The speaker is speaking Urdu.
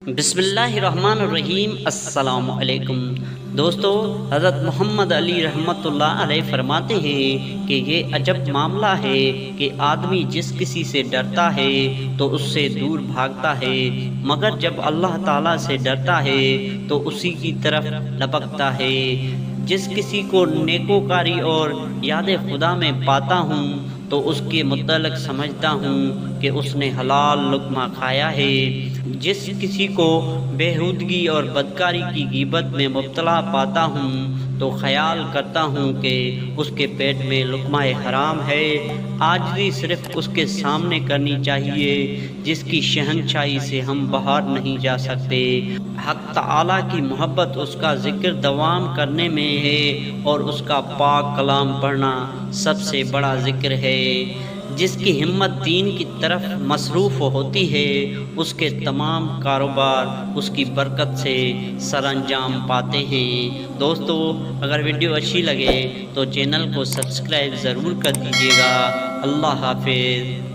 بسم اللہ الرحمن الرحیم۔ السلام علیکم دوستو، حضرت محمد علی رحمۃ اللہ علیہ فرماتے ہیں کہ یہ عجب معاملہ ہے کہ آدمی جس کسی سے ڈرتا ہے تو اس سے دور بھاگتا ہے، مگر جب اللہ تعالیٰ سے ڈرتا ہے تو اسی کی طرف لپکتا ہے۔ جس کسی کو نیکوکاری اور یاد خدا میں پاتا ہوں تو اس کے متعلق سمجھتا ہوں کہ اس نے حلال لقمہ کھایا ہے۔ جس کسی کو بےہودگی اور بدکاری کی غیبت میں مبتلا پاتا ہوں تو خیال کرتا ہوں کہ اس کے پیٹ میں لقمہ حرام ہے۔ عاجزی صرف اس کے سامنے کرنی چاہیے جس کی شہنشاہی سے ہم باہر نہیں جا سکتے۔ حق تعالیٰ کی محبت اس کا ذکر دوام کرنے میں ہے اور اس کا پاک کلام پڑھنا سب سے بڑا ذکر ہے۔ جس کی ہمت دین کی طرف مصروف ہوتی ہے اس کے تمام کاروبار اس کی برکت سے سر انجام پاتے ہیں۔ دوستو، اگر ویڈیو اچھی لگے تو چینل کو سبسکرائب ضرور کر دیجیے گا۔ اللہ حافظ۔